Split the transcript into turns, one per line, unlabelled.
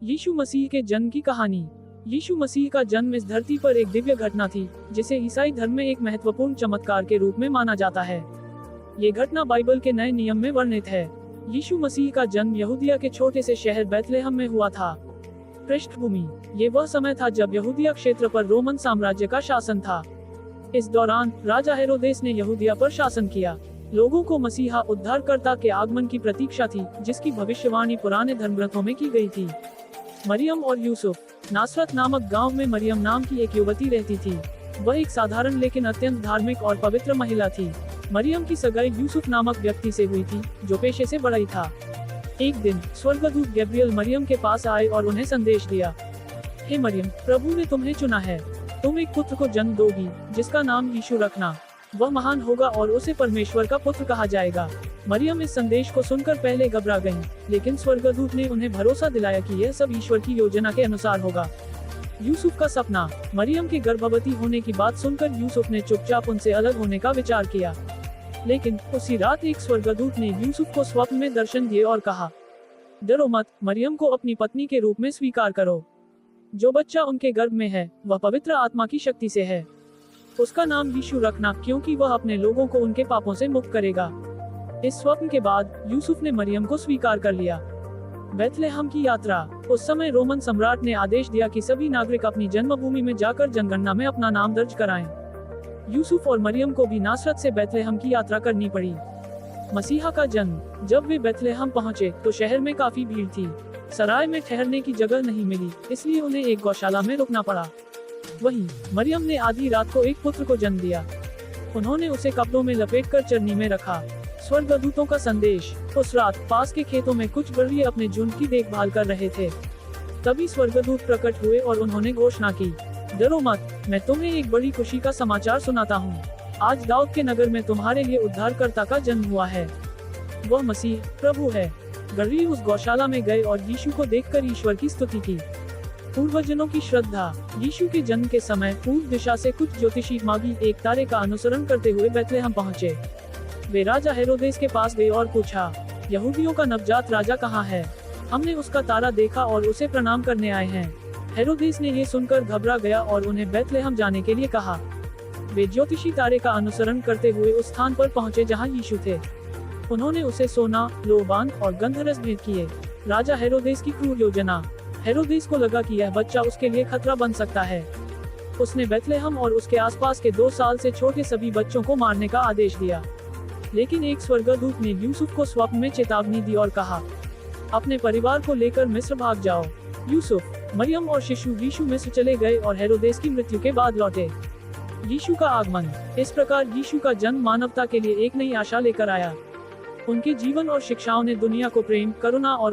यीशु मसीह के जन्म की कहानी। यीशु मसीह का जन्म इस धरती पर एक दिव्य घटना थी, जिसे ईसाई धर्म में एक महत्वपूर्ण चमत्कार के रूप में माना जाता है। ये घटना बाइबल के नए नियम में वर्णित है। यीशु मसीह का जन्म यहूदिया के छोटे से शहर बैतलहम में हुआ था। पृष्ठभूमि: ये वह समय था जब यहूदिया क्षेत्र पर रोमन साम्राज्य का शासन था। इस दौरान राजा हेरोदेस ने यहूदिया पर शासन किया। लोगों को मसीहा उद्धारकर्ता के आगमन की प्रतीक्षा थी, जिसकी भविष्यवाणी पुराने धर्मग्रंथों में की गई थी। मरियम और यूसुफ। नासरत नामक गांव में मरियम नाम की एक युवती रहती थी। वह एक साधारण लेकिन अत्यंत धार्मिक और पवित्र महिला थी। मरियम की सगाई यूसुफ नामक व्यक्ति से हुई थी, जो पेशे से बड़ई था। एक दिन स्वर्गदूत गैब्रियल मरियम के पास आए और उन्हें संदेश दिया। हे मरियम, प्रभु ने तुम्हें चुना है। तुम एक पुत्र को जन्म दोगी, जिसका नाम यीशु रखना। वह महान होगा और उसे परमेश्वर का पुत्र कहा जाएगा। मरियम इस संदेश को सुनकर पहले घबरा गईं, लेकिन स्वर्गदूत ने उन्हें भरोसा दिलाया कि यह सब ईश्वर की योजना के अनुसार होगा। यूसुफ का सपना। मरियम के गर्भवती होने की बात सुनकर यूसुफ ने चुपचाप उनसे अलग होने का विचार किया। लेकिन उसी रात एक स्वर्गदूत ने यूसुफ को स्वप्न में दर्शन दिए और कहा, डरो मत, मरियम को अपनी पत्नी के रूप में स्वीकार करो। जो बच्चा उनके गर्भ में है, वह पवित्र आत्मा की शक्ति से है। उसका नाम यीशु रखना, क्योंकि वह अपने लोगों को उनके पापों से मुक्त करेगा। इस स्वप्न के बाद यूसुफ ने मरियम को स्वीकार कर लिया। बैतलहम की यात्रा। उस समय रोमन सम्राट ने आदेश दिया कि सभी नागरिक अपनी जन्मभूमि में जाकर जनगणना में अपना नाम दर्ज कराएं। यूसुफ और मरियम को भी नासरत से बैतलहम की यात्रा करनी पड़ी। मसीहा का जन्म। जब वे बैतलहम पहुंचे तो शहर में काफी भीड़ थी। सराय में ठहरने की जगह नहीं मिली, इसलिए उन्हें एक गौशाला में रुकना पड़ा। वहीं मरियम ने आधी रात को एक पुत्र को जन्म दिया। उन्होंने उसे कपड़ों में लपेटकर चरनी में रखा। स्वर्गदूतों का संदेश। उस रात पास के खेतों में कुछ गड़िए अपने झुंड की देखभाल कर रहे थे। तभी स्वर्गदूत प्रकट हुए और उन्होंने घोषणा की, डरो मत, मैं तुम्हें एक बड़ी खुशी का समाचार सुनाता हूँ। आज दाऊद के नगर में तुम्हारे लिए उद्धारकर्ता का जन्म हुआ है। वह मसीह प्रभु है। गड़िए उस गौशाला में गए और यीशु को देखकर ईश्वर की स्तुति की। पूर्वजनों की श्रद्धा। यीशु के जन्म के समय पूर्व दिशा से कुछ ज्योतिषी मागी एक तारे का अनुसरण करते हुए बैतलहम पहुँचे। वे राजा हेरोदेस के पास गए और पूछा, यहूदियों का नवजात राजा कहाँ है? हमने उसका तारा देखा और उसे प्रणाम करने आए हैं। हेरोदेस ने ये सुनकर घबरा गया और उन्हें बैतलहम जाने के लिए कहा। वे ज्योतिषी तारे का अनुसरण करते हुए उस स्थान पर पहुँचे जहाँ यीशु थे। उन्होंने उसे सोना, लोबान और गंधरस भेंट किए। राजा हेरोदेस की क्रूर योजना। हेरोदेस को लगा कि यह बच्चा उसके लिए खतरा बन सकता है। उसने बैतलहम और उसके आसपास के 2 साल से छोटे सभी बच्चों को मारने का आदेश दिया। लेकिन एक स्वर्गदूत ने यूसुफ को स्वप्न में चेतावनी दी और कहा, अपने परिवार को लेकर मिस्र भाग जाओ। यूसुफ, मरियम और शिशु यीशु मिस्र चले गए और हेरोदेस की मृत्यु के बाद लौटे। यीशु का आगमन। इस प्रकार यीशु का जन्म मानवता के लिए एक नई आशा लेकर आया। उनके जीवन और शिक्षाओं ने दुनिया को प्रेम, करुणा और